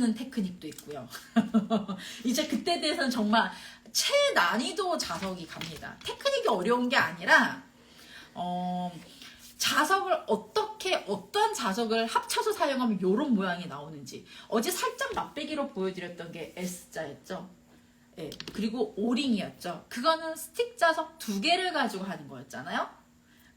쓰는 테크닉도 있고요. 이제 그때 대해서는 정말 최난이도 자석이 갑니다. 테크닉이 어려운 게 아니라 자석을 어떤 자석을 합쳐서 사용하면 이런 모양이 나오는지. 어제 살짝 맛배기로 보여드렸던 게 S자였죠. 예, 그리고 오링이었죠. 그거는 스틱 자석 2개를 가지고 하는 거였잖아요.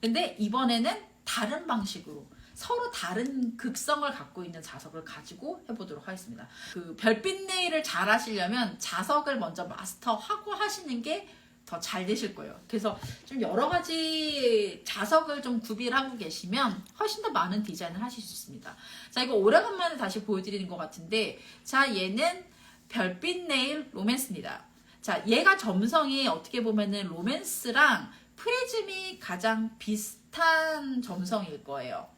근데 이번에는 다른 방식으로 서로 다른 극성을 갖고 있는 자석을 가지고 해보도록 하겠습니다. 그 별빛 네일을 잘 하시려면 자석을 먼저 마스터하고 하시는 게 더 잘 되실 거예요. 그래서 좀 여러 가지 자석을 좀 구비하고 계시면 훨씬 더 많은 디자인을 하실 수 있습니다. 자, 이거 오래간만에 다시 보여드리는 것 같은데, 자, 얘는 별빛 네일 로맨스입니다. 자, 얘가 점성이 어떻게 보면은 로맨스랑 프리즘이 가장 비슷한 점성일 거예요.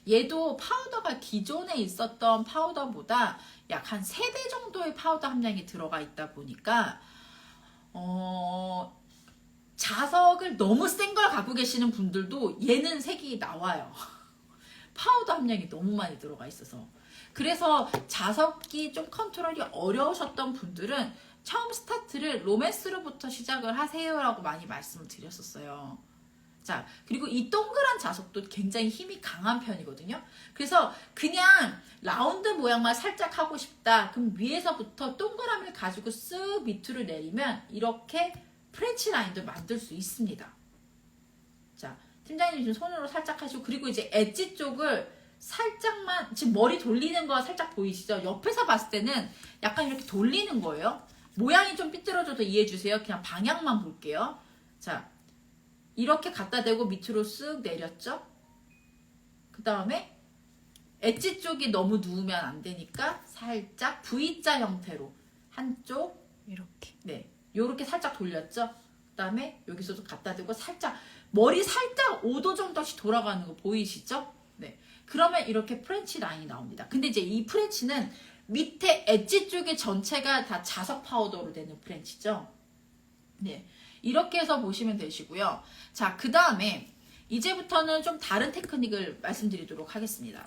얘도 파우더가 기존에 있었던 파우더보다 약 한 3배 정도의 파우더 함량이 들어가 있다 보니까 자석을 너무 센 걸 갖고 계시는 분들도 얘는 색이 나와요. 파우더 함량이 너무 많이 들어가 있어서. 그래서 자석이 좀 컨트롤이 어려우셨던 분들은 처음 스타트를 로맨스로부터 시작을 하세요라고 많이 말씀을 드렸었어요. 자, 그리고 이 동그란 자석도 굉장히 힘이 강한 편이거든요. 그래서 그냥 라운드 모양만 살짝 하고 싶다. 그럼 위에서부터 동그라미를 가지고 쓱 밑으로 내리면 이렇게 프렌치 라인도 만들 수 있습니다. 자, 팀장님 지금 손으로 살짝 하시고, 그리고 이제 엣지 쪽을 살짝만, 지금 머리 돌리는 거 살짝 보이시죠? 옆에서 봤을 때는 약간 이렇게 돌리는 거예요. 모양이 좀 삐뚤어져도 이해해 주세요. 그냥 방향만 볼게요. 자, 이렇게 갖다 대고 밑으로 쓱 내렸죠? 그 다음에 엣지 쪽이 너무 누우면 안 되니까 살짝 V자 형태로 한쪽 이렇게. 네, 요렇게 살짝 돌렸죠? 그 다음에 여기서도 갖다 대고 살짝 머리 살짝 5도 정도씩 돌아가는 거 보이시죠? 네, 그러면 이렇게 프렌치 라인이 나옵니다. 근데 이제 이 프렌치는 밑에 엣지 쪽에 전체가 다 자석 파우더로 되는 프렌치죠? 네, 이렇게 해서 보시면 되시고요. 자, 그 다음에 이제부터는 좀 다른 테크닉을 말씀드리도록 하겠습니다.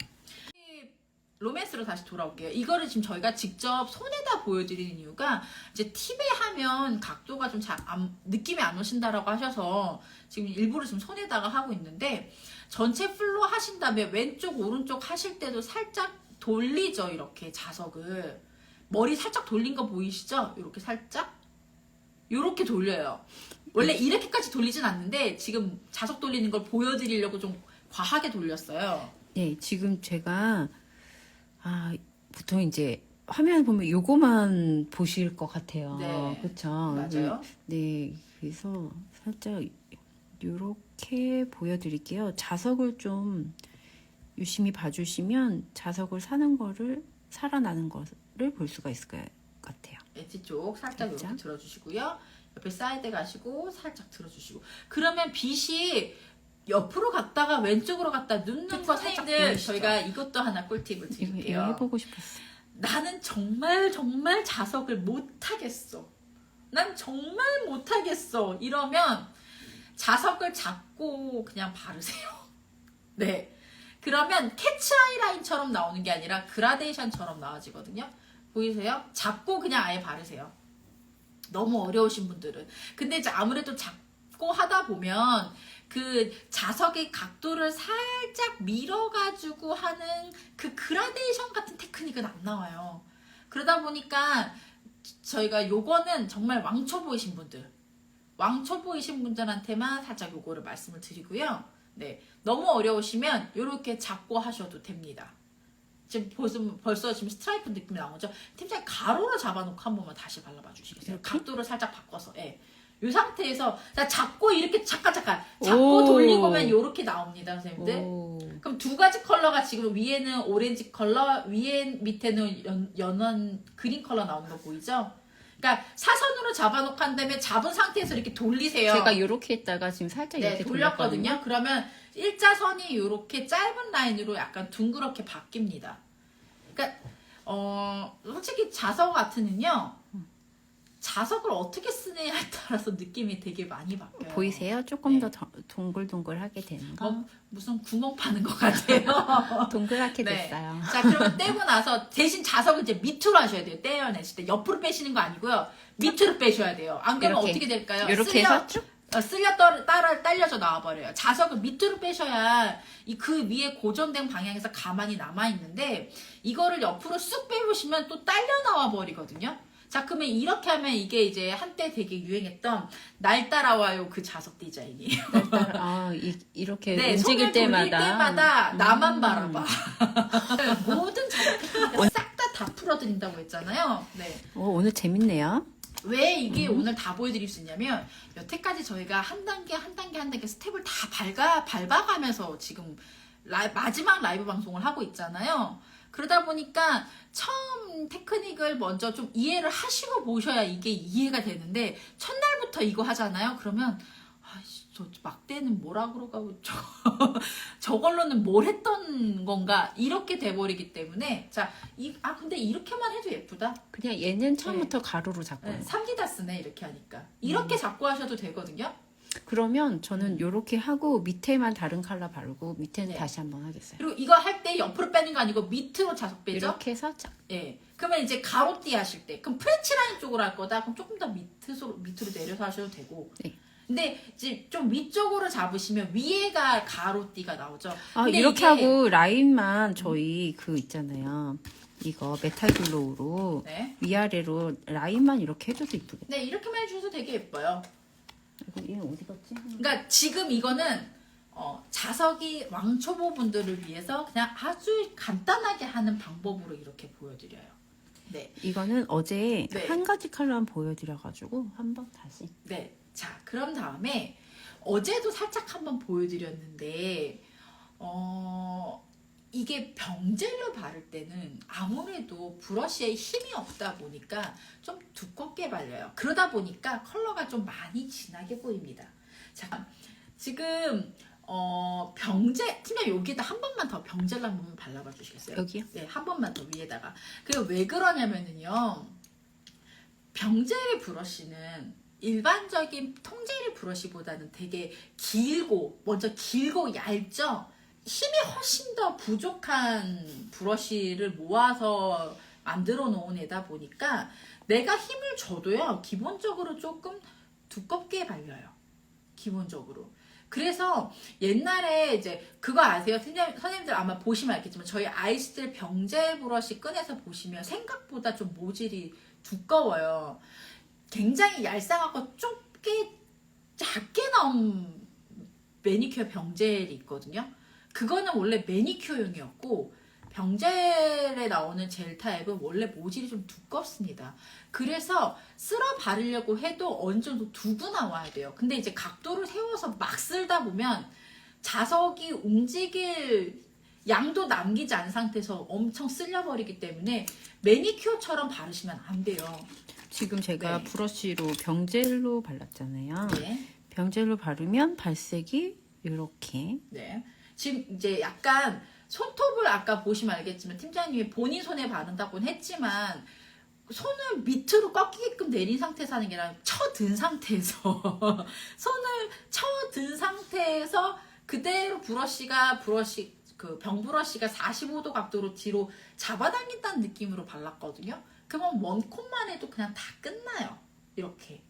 로맨스로 다시 돌아올게요. 이거를 지금 저희가 직접 손에다 보여드리는 이유가 이제 팁에 하면 각도가 좀 잘 느낌이 안 오신다라고 하셔서 지금 일부러 지금 손에다가 하고 있는데, 전체 풀로 하신 다음에 왼쪽 오른쪽 하실 때도 살짝 돌리죠. 이렇게 자석을 머리 살짝 돌린 거 보이시죠? 이렇게 살짝 이렇게 돌려요. 원래 이렇게까지 돌리진 않는데 지금 자석 돌리는 걸 보여드리려고 좀 과하게 돌렸어요. 네, 지금 제가 보통 이제 화면 보면 요거만 보실 것 같아요. 네, 그렇죠? 맞아요. 네, 그래서 살짝 요렇게 보여드릴게요. 자석을 좀 유심히 봐주시면 자석을 살아나는 거를 볼 수가 있을 것 같아요. 엣지 쪽 살짝 살짝. 이렇게 들어주시고요. 옆에 사이드 가시고 살짝 들어주시고. 그러면 빛이 옆으로 갔다가 왼쪽으로 갔다 눕는 거 살짝 보이시죠? 저희가 이것도 하나 꿀팁을 이거 드릴게요. 해보고 싶었어요. 나는 정말 자석을 못하겠어. 난 정말 못하겠어. 이러면 자석을 잡고 그냥 바르세요. 네. 그러면 캐치 아이라인처럼 나오는 게 아니라 그라데이션처럼 나와지거든요. 보이세요? 잡고 그냥 아예 바르세요. 너무 어려우신 분들은. 근데 이제 아무래도 잡고 하다 보면 그 자석의 각도를 살짝 밀어가지고 하는 그 그라데이션 같은 테크닉은 안 나와요. 그러다 보니까 저희가 요거는 정말 왕초보이신 분들한테만 살짝 요거를 말씀을 드리고요. 네, 너무 어려우시면 요렇게 잡고 하셔도 됩니다. 지금 벌써 지금 스트라이프 느낌이 나오죠? 팀장님 가로로 잡아놓고 한 번만 다시 발라봐 주시겠어요? 이렇게? 각도를 살짝 바꿔서. 예. 이 상태에서 자, 잡고 이렇게 잠깐 잡고 돌리고 보면 이렇게 나옵니다, 선생님들. 그럼 2가지 컬러가 지금 위에는 오렌지 컬러, 밑에는 연한 그린 컬러 나오는 거 보이죠? 그러니까 사선으로 잡아놓고 한 다음에 잡은 상태에서 이렇게 돌리세요. 제가 이렇게 했다가 지금 살짝 네, 이렇게 돌렸거든요. 그러면 일자선이 이렇게 짧은 라인으로 약간 둥그렇게 바뀝니다. 그러니까 솔직히 자석 아트는요, 자석을 어떻게 쓰느냐에 따라서 느낌이 되게 많이 바뀌어요. 보이세요? 조금 네. 더 동글동글하게 되는 거. 무슨 구멍 파는 것 같아요. 동그랗게 네. 됐어요. 자, 그러면 떼고 나서 대신 자석을 이제 밑으로 하셔야 돼요. 떼어내실 때 옆으로 빼시는 거 아니고요. 밑으로 빼셔야 돼요. 안 그러면 이렇게. 어떻게 될까요? 이렇게 해서 쭉. 딸려져 나와버려요. 자석을 밑으로 빼셔야 그 위에 고정된 방향에서 가만히 남아있는데 이거를 옆으로 쑥 빼보시면 또 딸려 나와버리거든요. 자, 그러면 이렇게 하면 이게 이제 한때 되게 유행했던 날 따라와요 그 자석 디자인이. 이렇게 네, 움직일 손을 돌릴 때마다. 나만 바라봐. 모든 자석 테크닉을 싹 다 풀어드린다고 했잖아요. 네. 오늘 재밌네요. 왜 이게 오늘 다 보여드릴 수 있냐면 여태까지 저희가 한 단계 스텝을 다 밟아가면서 지금 마지막 라이브 방송을 하고 있잖아요. 그러다 보니까 처음 테크닉을 먼저 좀 이해를 하시고 보셔야 이게 이해가 되는데 첫날부터 이거 하잖아요. 그러면 저 막대는 뭐라 그러고 저걸로는 뭘 했던 건가 이렇게 돼버리기 때문에 근데 이렇게만 해도 예쁘다. 그냥 얘는 처음부터 가로로 잡고. 네, 3D 쓰네 이렇게 하니까 이렇게 잡고 하셔도 되거든요. 그러면 저는 요렇게 하고 밑에만 다른 컬러 바르고 밑에는 네. 다시 한번 하겠어요. 그리고 이거 할 때 옆으로 빼는 거 아니고 밑으로 자석 빼죠. 이렇게 해서 쫙. 예. 그러면 이제 가로띠 하실 때 그럼 프렌치 라인 쪽으로 할 거다. 그럼 조금 더 밑으로 내려서 하셔도 되고. 네. 근데 이제 좀 위쪽으로 잡으시면 위에가 가로띠가 나오죠. 근데 이렇게 이게 하고 라인만 저희 그 있잖아요. 이거 메탈 글로우로 네. 위아래로 라인만 이렇게 해줘도 이쁘겠다. 네, 이렇게만 해주셔도 되게 예뻐요. 얘는 어디 갔지? 그러니까 지금 이거는 자석이 왕초보 분들을 위해서 그냥 아주 간단하게 하는 방법으로 이렇게 보여드려요. 네. 이거는 어제 네. 한 가지 컬러만 보여드려가지고 한번 다시. 네. 자, 그럼 다음에 어제도 살짝 한번 보여드렸는데 이게 병젤로 바를 때는 아무래도 브러쉬에 힘이 없다 보니까 좀 두껍게 발려요. 그러다 보니까 컬러가 좀 많이 진하게 보입니다. 자, 지금 팀장 여기에다 한 번만 더 병젤로 한 번만 발라봐 주시겠어요? 여기요? 네, 한 번만 더 위에다가. 그리고 왜 그러냐면은요. 병젤 브러쉬는 일반적인 통젤 브러쉬보다는 되게 먼저 길고 얇죠? 힘이 훨씬 더 부족한 브러쉬를 모아서 만들어 놓은 애다 보니까 내가 힘을 줘도요, 기본적으로 조금 두껍게 발려요. 기본적으로. 그래서 옛날에 이제 그거 아세요? 선생님들 아마 보시면 알겠지만 저희 아이스젤 병젤 브러쉬 꺼내서 보시면 생각보다 좀 모질이 두꺼워요. 굉장히 얄쌍하고 작게 나온 매니큐어 병젤이 있거든요. 그거는 원래 매니큐어용이었고 병젤에 나오는 젤 타입은 원래 모질이 좀 두껍습니다. 그래서 쓸어 바르려고 해도 어느 정도 두고 나와야 돼요. 근데 이제 각도를 세워서 막 쓸다 보면 자석이 움직일 양도 남기지 않은 상태에서 엄청 쓸려버리기 때문에 매니큐어처럼 바르시면 안 돼요. 지금 제가 네. 브러쉬로 병젤로 발랐잖아요. 네. 병젤로 바르면 발색이 이렇게. 네. 지금 이제 약간 손톱을 아까 보시면 알겠지만 팀장님이 본인 손에 바른다고는 했지만 손을 밑으로 꺾이게끔 내린 상태에서 하는 게 아니라 쳐든 상태에서 손을 쳐든 상태에서 그대로 그 병브러쉬가 45도 각도로 뒤로 잡아당긴다는 느낌으로 발랐거든요. 그러면 원콧만 해도 그냥 다 끝나요. 이렇게.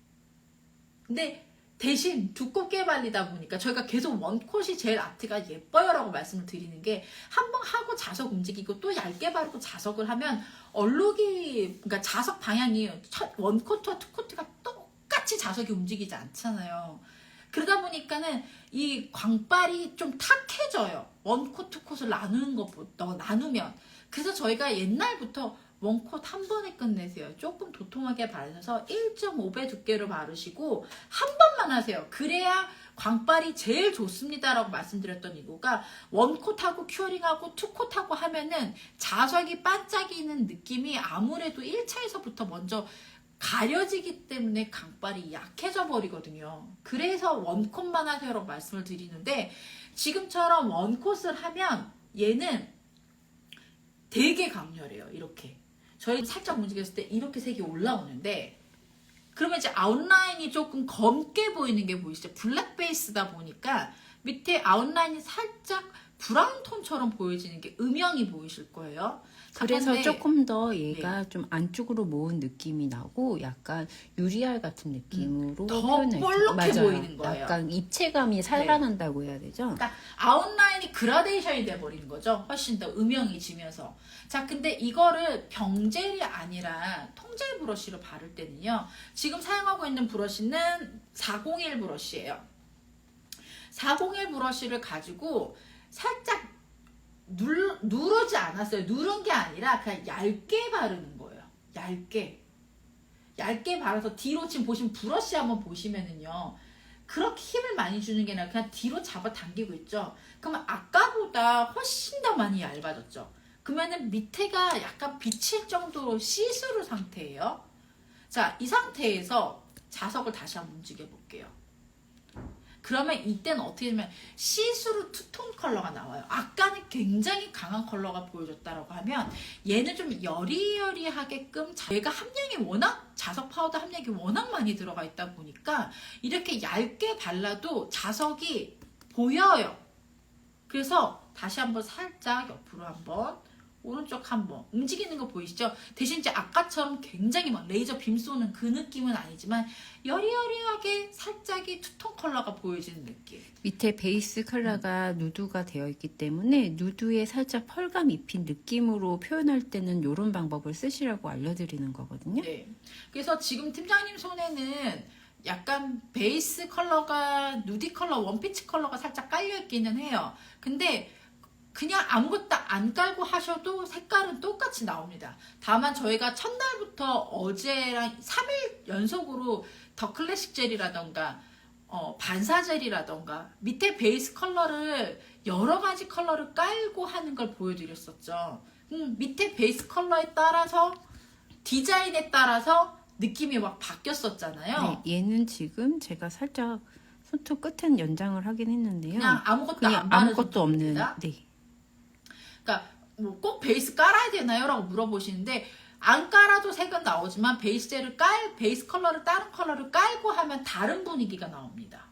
근데 대신 두껍게 발리다 보니까 저희가 계속 원콧이 제일 아트가 예뻐요 라고 말씀을 드리는 게 한 번 하고 자석 움직이고 또 얇게 바르고 자석을 하면 그러니까 자석 방향이 원코트와 투코트가 똑같이 자석이 움직이지 않잖아요. 그러다 보니까는 이 광발이 좀 탁해져요. 원콧, 투콧을 나누면. 그래서 저희가 옛날부터 원콧 한 번에 끝내세요. 조금 도톰하게 바르셔서 1.5배 두께로 바르시고 한 번만 하세요. 그래야 광발이 제일 좋습니다라고 말씀드렸던 이유가 원콧하고 큐어링하고 투콧하고 하면은 자석이 반짝이는 느낌이 아무래도 1차에서부터 먼저 가려지기 때문에 광발이 약해져 버리거든요. 그래서 원콧만 하세요라고 말씀을 드리는데 지금처럼 원콧을 하면 얘는 되게 강렬해요. 이렇게. 저희 살짝 움직였을 때 이렇게 색이 올라오는데 그러면 이제 아웃라인이 조금 검게 보이는 게 보이시죠? 블랙 베이스다 보니까 밑에 아웃라인이 살짝 브라운 톤처럼 보여지는 게 음영이 보이실 거예요. 그래서 근데 조금 더 얘가 좀 안쪽으로 모은 느낌이 나고 약간 유리알 같은 느낌으로 더 표현할 수 볼록해 맞아요. 보이는 거예요. 약간 입체감이 살아난다고 해야 되죠? 그러니까 아웃라인이 그라데이션이 돼버리는 거죠. 훨씬 더 음영이 지면서. 자, 근데 이거를 병젤이 아니라 통젤 브러쉬로 바를 때는요. 지금 사용하고 있는 브러쉬는 401 브러쉬예요. 401 브러쉬를 가지고 살짝 누르지 않았어요. 누른 게 아니라 그냥 얇게 바르는 거예요. 얇게 발라서 뒤로 지금 보시면 브러쉬 한번 보시면은요. 그렇게 힘을 많이 주는 게 아니라 그냥 뒤로 잡아당기고 있죠. 그러면 아까보다 훨씬 더 많이 얇아졌죠. 그러면은 밑에가 약간 비칠 정도로 시스루 상태예요. 자, 이 상태에서 자석을 다시 한번 움직여 볼게요. 그러면 이때는 어떻게 되면 시스루 투톤 컬러가 나와요. 아까는 굉장히 강한 컬러가 보여줬다라고 하면 얘는 좀 여리여리하게끔 얘가 함량이 워낙 자석 파우더 함량이 워낙 많이 들어가 있다 보니까 이렇게 얇게 발라도 자석이 보여요. 그래서 다시 한번 살짝 옆으로 한번 오른쪽 한번 움직이는 거 보이시죠? 대신 이제 아까처럼 굉장히 막 레이저 빔 쏘는 그 느낌은 아니지만 여리여리하게 살짝이 투톤 컬러가 보여지는 느낌. 밑에 베이스 컬러가 누드가 되어 있기 때문에 누드에 살짝 펄감 입힌 느낌으로 표현할 때는 이런 방법을 쓰시라고 알려드리는 거거든요. 네. 그래서 지금 팀장님 손에는 약간 베이스 컬러가 누디 컬러, 원피치 컬러가 살짝 깔려 있기는 해요. 근데 그냥 아무것도 안 깔고 하셔도 색깔은 똑같이 나옵니다. 다만 저희가 첫날부터 어제랑 3일 연속으로 더 클래식 젤이라던가 반사 젤이라던가 밑에 베이스 컬러를 여러 가지 컬러를 깔고 하는 걸 보여드렸었죠. 밑에 베이스 컬러에 따라서 디자인에 따라서 느낌이 막 바뀌었었잖아요. 네, 얘는 지금 제가 살짝 손톱 끝엔 연장을 하긴 했는데요. 그냥 아무것도 그냥 안 바르는 아무것도 없는. 상태입니다. 네. 그러니까 뭐 꼭 베이스 깔아야 되나요? 라고 물어보시는데 안 깔아도 색은 나오지만 베이스 젤을 베이스 컬러를 다른 컬러를 깔고 하면 다른 분위기가 나옵니다.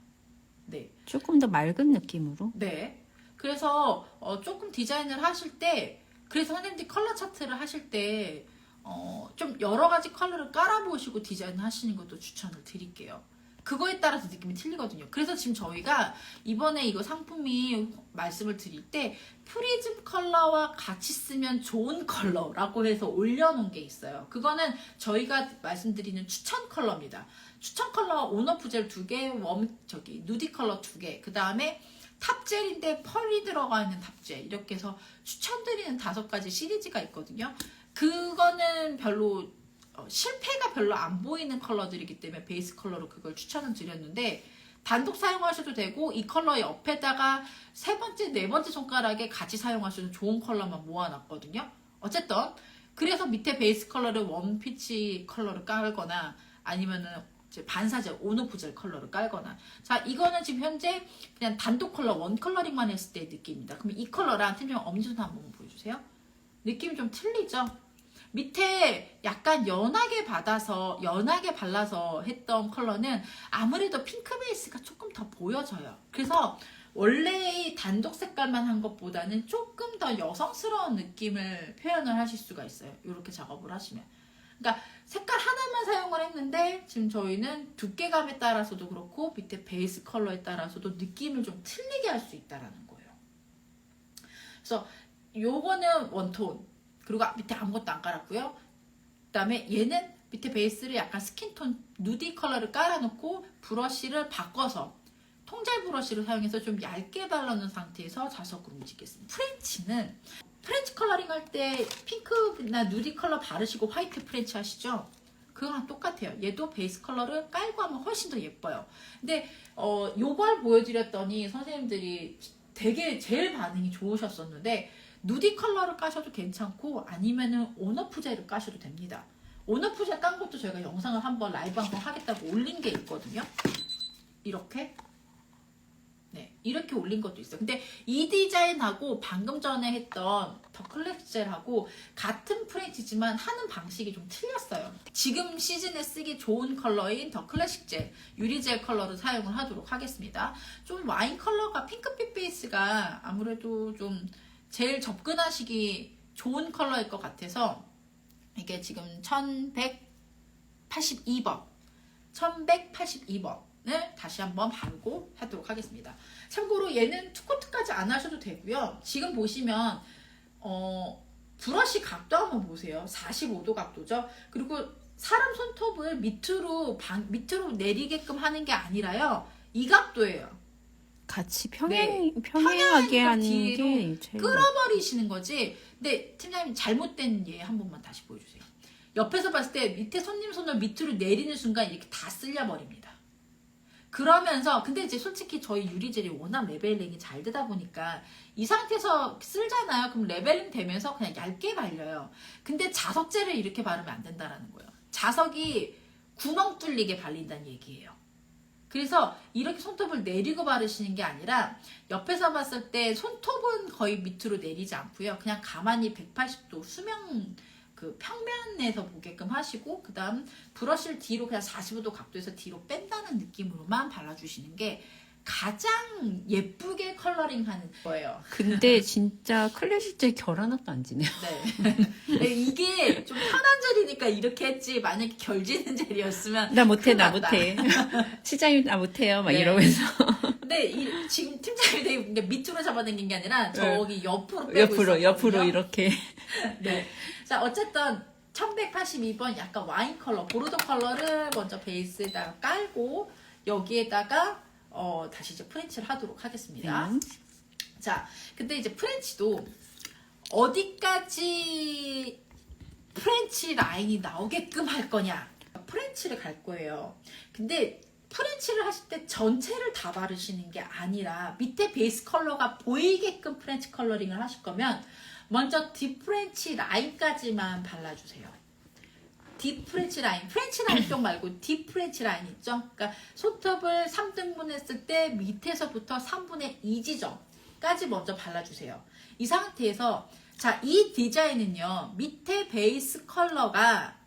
네. 조금 더 맑은 느낌으로. 네. 그래서 조금 디자인을 하실 때 그래서 선생님들이 컬러 차트를 하실 때 좀 여러 가지 컬러를 깔아보시고 디자인 하시는 것도 추천을 드릴게요. 그거에 따라서 느낌이 틀리거든요. 그래서 지금 저희가 이번에 이거 상품이 말씀을 드릴 때 프리즘 컬러와 같이 쓰면 좋은 컬러라고 해서 올려놓은 게 있어요. 그거는 저희가 말씀드리는 추천 컬러입니다. 추천 컬러 온오프 젤 2개, 누디 컬러 2개, 그 다음에 탑젤인데 펄이 들어가 있는 탑젤 이렇게 해서 추천드리는 5가지 시리즈가 있거든요. 그거는 별로 실패가 별로 안 보이는 컬러들이기 때문에 베이스 컬러로 그걸 추천을 드렸는데 단독 사용하셔도 되고 이 컬러 옆에다가 3번째, 4번째 손가락에 같이 사용하셔도 좋은 컬러만 모아놨거든요. 어쨌든 그래서 밑에 베이스 컬러를 원피치 컬러를 깔거나 아니면은 이제 반사젤, 온오프 젤 컬러를 깔거나 자 이거는 지금 현재 그냥 단독 컬러 원 컬러링만 했을 때의 느낌입니다. 그럼 이 컬러랑 팀장 엄지손 한번 보여주세요. 느낌이 좀 틀리죠? 밑에 약간 연하게 발라서 했던 컬러는 아무래도 핑크 베이스가 조금 더 보여져요. 그래서 원래의 단독 색깔만 한 것보다는 조금 더 여성스러운 느낌을 표현을 하실 수가 있어요. 이렇게 작업을 하시면. 그러니까 색깔 하나만 사용을 했는데 지금 저희는 두께감에 따라서도 그렇고 밑에 베이스 컬러에 따라서도 느낌을 좀 틀리게 할 수 있다는 거예요. 그래서 요거는 원톤 그리고 밑에 아무것도 안 깔았고요. 그 다음에 얘는 밑에 베이스를 약간 스킨톤 누디 컬러를 깔아놓고 브러쉬를 바꿔서 통젤 브러쉬를 사용해서 좀 얇게 발라놓은 상태에서 자석으로 움직이겠습니다. 프렌치 컬러링 할 때 핑크나 누디 컬러 바르시고 화이트 프렌치 하시죠? 그거랑 똑같아요. 얘도 베이스 컬러를 깔고 하면 훨씬 더 예뻐요. 근데 요걸 보여드렸더니 선생님들이 되게 제일 반응이 좋으셨었는데 누디 컬러를 까셔도 괜찮고 아니면은 온오프 젤을 까셔도 됩니다. 온오프 젤 깐 것도 저희가 영상을 한번 라이브 한번 하겠다고 올린 게 있거든요. 이렇게 네, 이렇게 올린 것도 있어요. 근데 이 디자인하고 방금 전에 했던 더 클래식 젤하고 같은 프렌치지만 하는 방식이 좀 틀렸어요. 지금 시즌에 쓰기 좋은 컬러인 더 클래식 젤, 유리젤 컬러를 사용을 하도록 하겠습니다. 좀 와인 컬러가 핑크빛 베이스가 아무래도 좀 제일 접근하시기 좋은 컬러일 것 같아서 이게 지금 1182번 1182번을 다시 한번 바르고 하도록 하겠습니다. 참고로 얘는 투코트까지 안 하셔도 되고요. 지금 보시면 브러쉬 각도 한번 보세요. 45도 각도죠. 그리고 사람 손톱을 밑으로 내리게끔 하는 게 아니라요. 이 각도예요. 같이 네. 평행하게 하는 뒤로 게 제일 끌어버리시는 거지. 근데 팀장님 잘못된 예 한 번만 다시 보여주세요. 옆에서 봤을 때 밑에 손님 손을 밑으로 내리는 순간 이렇게 다 쓸려버립니다. 그러면서 근데 이제 솔직히 저희 유리젤이 워낙 레벨링이 잘 되다 보니까 이 상태에서 쓸잖아요. 그럼 레벨링 되면서 그냥 얇게 발려요. 근데 자석젤을 이렇게 바르면 안 된다라는 거예요. 자석이 구멍 뚫리게 발린다는 얘기예요. 그래서 이렇게 손톱을 내리고 바르시는 게 아니라 옆에서 봤을 때 손톱은 거의 밑으로 내리지 않고요. 그냥 가만히 180도 수명 그 평면에서 보게끔 하시고 그 다음 브러쉬를 뒤로 그냥 45도 각도에서 뒤로 뺀다는 느낌으로만 발라주시는 게 가장 예쁘게 컬러링하는 거예요. 근데 진짜 클래식 젤 결 하나도 안 지네요. 네. 네, 이게 좀 편한 젤이니까 이렇게 했지 만약에 결지는 젤이었으면 나 못해 큰일 나 났다. 못해. 시장님 나 못해요 막 네. 이러면서 근데 지금 팀장님이 되게 그러니까 밑으로 잡아당긴 게 아니라 저기 옆으로 빼고 있었거든요. 옆으로 이렇게 네. 자, 어쨌든 1182번 약간 와인 컬러, 보르도 컬러를 먼저 베이스에다가 깔고 여기에다가 다시 이제 프렌치를 하도록 하겠습니다. 자, 근데 이제 프렌치도 어디까지 프렌치 라인이 나오게끔 할 거냐? 프렌치를 갈 거예요. 근데 프렌치를 하실 때 전체를 다 바르시는 게 아니라 밑에 베이스 컬러가 보이게끔 프렌치 컬러링을 하실 거면 먼저 딥 프렌치 라인까지만 발라주세요. 딥 프렌치 라인, 프렌치 라인 쪽 말고 딥 프렌치 라인 있죠? 그러니까 손톱을 3등분 했을 때 밑에서부터 3분의 2 지점까지 먼저 발라주세요. 이 상태에서 자, 이 디자인은요. 밑에 베이스 컬러가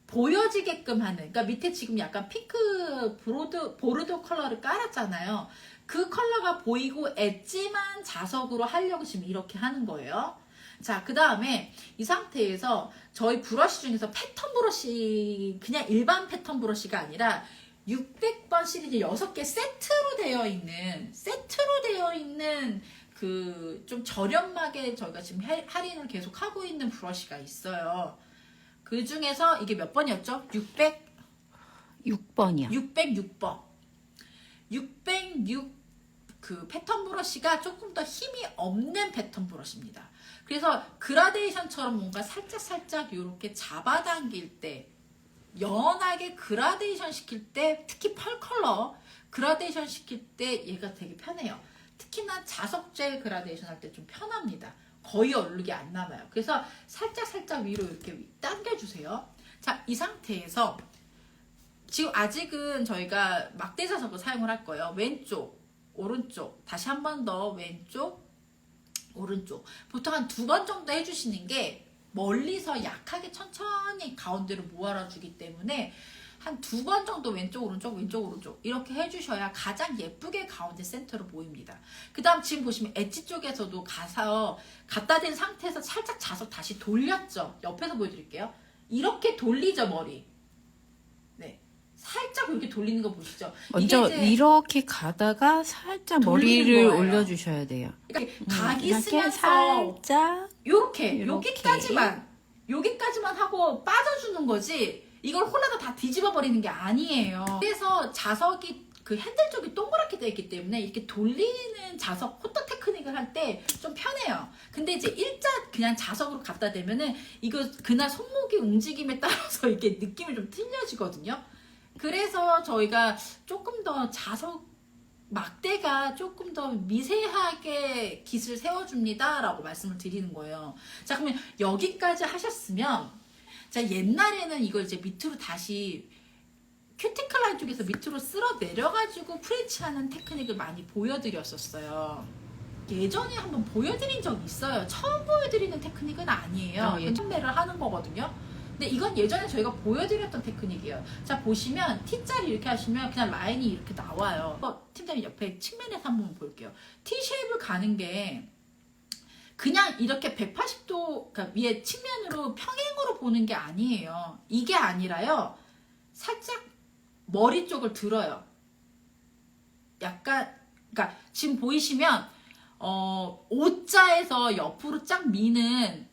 보여지게끔 하는, 그러니까 밑에 지금 약간 핑크 보르도 컬러를 깔았잖아요. 그 컬러가 보이고 엣지만 자석으로 하려고 지금 이렇게 하는 거예요. 자, 그 다음에 이 상태에서 저희 브러쉬 중에서 패턴 브러쉬, 그냥 일반 패턴 브러쉬가 아니라 600번 시리즈 6개 세트로 되어 있는 그 좀 저렴하게 저희가 지금 할인을 계속 하고 있는 브러쉬가 있어요. 그 중에서 이게 몇 번이었죠? 6번이요. 606번. 606 그 패턴 브러쉬가 조금 더 힘이 없는 패턴 브러쉬입니다. 그래서 그라데이션처럼 뭔가 살짝 이렇게 잡아당길 때 연하게 그라데이션 시킬 때 특히 펄 컬러 그라데이션 시킬 때 얘가 되게 편해요. 특히나 자석 젤 그라데이션 할 때 좀 편합니다. 거의 얼룩이 안 남아요. 그래서 살짝 위로 이렇게 당겨주세요. 자, 이 상태에서 지금 아직은 저희가 막대 자석을 사용을 할 거예요. 왼쪽, 오른쪽, 다시 한 번 더 왼쪽, 오른쪽. 보통 한 2번 정도 해주시는 게 멀리서 약하게 천천히 가운데로 모아주기 때문에 한 2번 정도 왼쪽 오른쪽 이렇게 해주셔야 가장 예쁘게 가운데 센터로 보입니다. 그 다음 지금 보시면 엣지 쪽에서도 갖다 댄 상태에서 살짝 자석 다시 돌렸죠. 옆에서 보여드릴게요. 이렇게 돌리죠, 머리. 네, 살짝 이렇게 돌리는 거 보시죠. 먼저 이게 이제 이렇게 가다가 살짝 돌리는 머리를 거예요. 올려주셔야 돼요. 이렇게 각이 이렇게 쓰면서 살짝 요렇게 여기까지만 하고 빠져주는 거지 이걸 홀라다 다 뒤집어 버리는 게 아니에요. 그래서 자석이 그 핸들 쪽이 동그랗게 되어 있기 때문에 이렇게 돌리는 자석 호떡 테크닉을 할 때 좀 편해요. 근데 이제 일자 그냥 자석으로 갖다 대면은 이거 그날 손목의 움직임에 따라서 이게 느낌이 좀 틀려지거든요. 그래서 저희가 조금 더 자석 막대가 조금 더 미세하게 깃을 세워줍니다 라고 말씀을 드리는 거예요. 자, 그러면 여기까지 하셨으면 자, 옛날에는 이걸 이제 밑으로 다시 큐티클 라인 쪽에서 밑으로 쓸어 내려가지고 프렌치하는 테크닉을 많이 보여드렸었어요. 예전에 한번 보여드린 적 있어요. 처음 보여드리는 테크닉은 아니에요. 예전매를 하는 거거든요. 근데 이건 예전에 저희가 보여드렸던 테크닉이에요. 자, 보시면 T자를 이렇게 하시면 그냥 라인이 이렇게 나와요. 팀장님 옆에 측면에서 한번 볼게요. T쉐입을 가는 게 그냥 이렇게 180도 그러니까 위에 측면으로 평행으로 보는 게 아니에요. 이게 아니라요. 살짝 머리 쪽을 들어요. 약간 그러니까 지금 보이시면 O자에서 옆으로 쫙 미는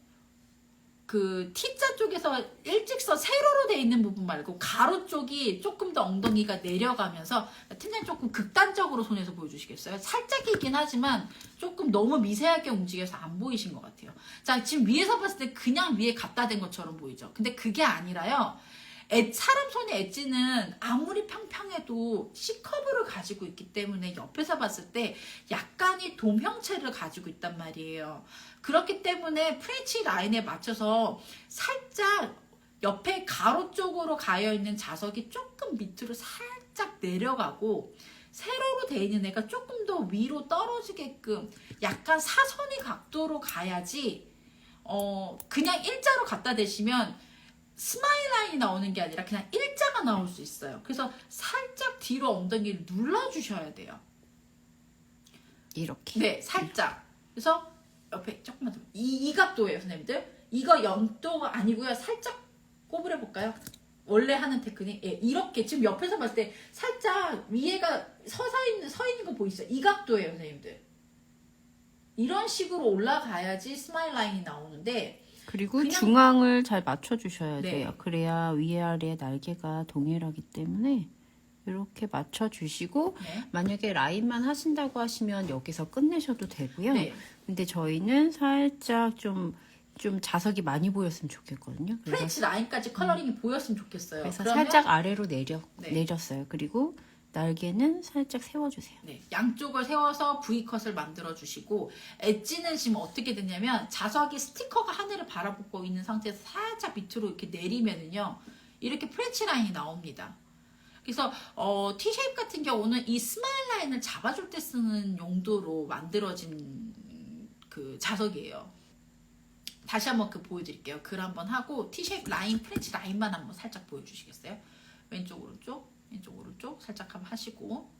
그 T자 쪽에서 일직선 세로로 돼 있는 부분 말고 가로 쪽이 조금 더 엉덩이가 내려가면서 팀장님 조금 극단적으로 손에서 보여주시겠어요? 살짝이긴 하지만 조금 너무 미세하게 움직여서 안 보이신 것 같아요. 자, 지금 위에서 봤을 때 그냥 위에 갖다 댄 것처럼 보이죠? 근데 그게 아니라요. 사람 손의 엣지는 아무리 평평해도 C커브를 가지고 있기 때문에 옆에서 봤을 때 약간의 돔 형체를 가지고 있단 말이에요. 그렇기 때문에 프렌치 라인에 맞춰서 살짝 옆에 가로 쪽으로 가여있는 자석이 조금 밑으로 살짝 내려가고 세로로 되어 있는 애가 조금 더 위로 떨어지게끔 약간 사선의 각도로 가야지 그냥 일자로 갖다 대시면 스마일 라인이 나오는 게 아니라 그냥 일자가 나올 수 있어요. 그래서 살짝 뒤로 엉덩이를 눌러주셔야 돼요. 이렇게. 네, 살짝. 그래서 옆에 조금만 더. 이 각도예요, 선생님들. 이거 0도가 아니고요. 살짝 꼬부려 볼까요? 원래 하는 테크닉. 예, 이렇게 지금 옆에서 봤을 때 살짝 위에가 서 있는 거 보이시죠? 이 각도예요, 선생님들. 이런 식으로 올라가야지 스마일 라인이 나오는데 그리고 그냥- 중앙을 잘 맞춰주셔야 네. 돼요. 그래야 위아래 날개가 동일하기 때문에 이렇게 맞춰주시고 네. 만약에 라인만 하신다고 하시면 여기서 끝내셔도 되고요. 네. 근데 저희는 살짝 좀 자석이 많이 보였으면 좋겠거든요. 프렌치 라인까지 컬러링이 보였으면 좋겠어요. 그래서 그러면 살짝 아래로 네. 내렸어요. 그리고 날개는 살짝 세워주세요. 네, 양쪽을 세워서 V컷을 만들어 주시고 엣지는 지금 어떻게 됐냐면 자석이 스티커가 하늘을 바라보고 있는 상태에서 살짝 밑으로 이렇게 내리면은요 이렇게 프렌치 라인이 나옵니다. 그래서 T쉐입 같은 경우는 이 스마일 라인을 잡아줄 때 쓰는 용도로 만들어진 그 자석이에요. 다시 한번 보여드릴게요. 글 한번 하고 T쉐입 라인, 프렌치 라인만 한번 살짝 보여주시겠어요? 왼쪽 오른쪽 왼쪽 오른쪽 살짝 한번 하시고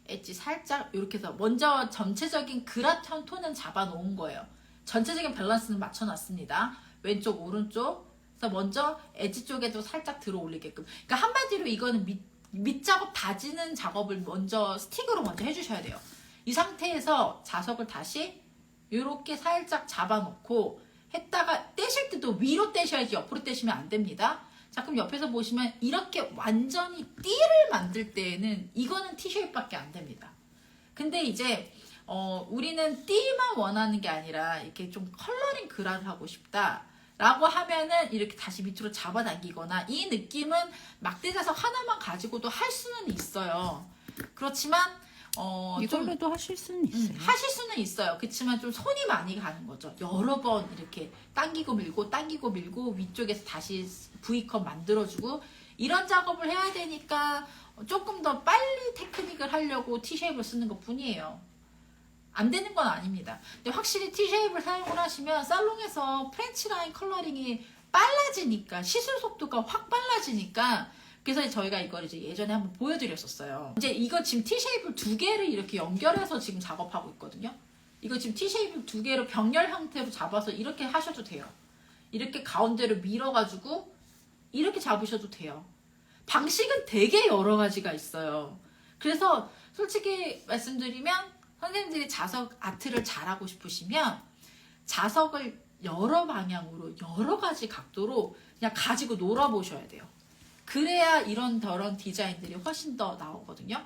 엣지 살짝 이렇게 해서 먼저 전체적인 그라톤 톤은 잡아 놓은 거예요. 전체적인 밸런스는 맞춰 놨습니다. 왼쪽 오른쪽 그래서 먼저 엣지 쪽에도 살짝 들어 올리게끔. 그러니까 한마디로 이거는 밑 작업 다지는 작업을 먼저 스틱으로 먼저 해주셔야 돼요. 이 상태에서 자석을 다시 이렇게 살짝 잡아 놓고 했다가 떼실 때도 위로 떼셔야지 옆으로 떼시면 안 됩니다. 자, 그럼 옆에서 보시면 이렇게 완전히 띠를 만들 때에는 이거는 T쉐입밖에 안 됩니다. 근데 이제 우리는 띠만 원하는 게 아니라 이렇게 좀 컬러링 그라를 하고 싶다 라고 하면은 이렇게 다시 밑으로 잡아당기거나 이 느낌은 막대자석 하나만 가지고도 할 수는 있어요. 그렇지만 이걸로도 하실 수는 있어요. 하실 수는 있어요. 그렇지만 좀 손이 많이 가는 거죠. 여러 번 이렇게 당기고 밀고 위쪽에서 다시 V컷 만들어주고 이런 작업을 해야 되니까 조금 더 빨리 테크닉을 하려고 T쉐입을 쓰는 것 뿐이에요. 안 되는 건 아닙니다. 근데 확실히 T쉐입을 사용을 하시면 살롱에서 프렌치 라인 컬러링이 빨라지니까 시술 속도가 확 빨라지니까 그래서 저희가 이걸 이제 예전에 한번 보여드렸었어요. 이제 이거 지금 T쉐입을 2개를 이렇게 연결해서 지금 작업하고 있거든요. 이거 지금 T쉐입을 2개로 병렬 형태로 잡아서 이렇게 하셔도 돼요. 이렇게 가운데로 밀어가지고 이렇게 잡으셔도 돼요. 방식은 되게 여러 가지가 있어요. 그래서 솔직히 말씀드리면 선생님들이 자석 아트를 잘하고 싶으시면 자석을 여러 방향으로 여러 가지 각도로 그냥 가지고 놀아보셔야 돼요. 그래야 이런 저런 디자인들이 훨씬 더 나오거든요.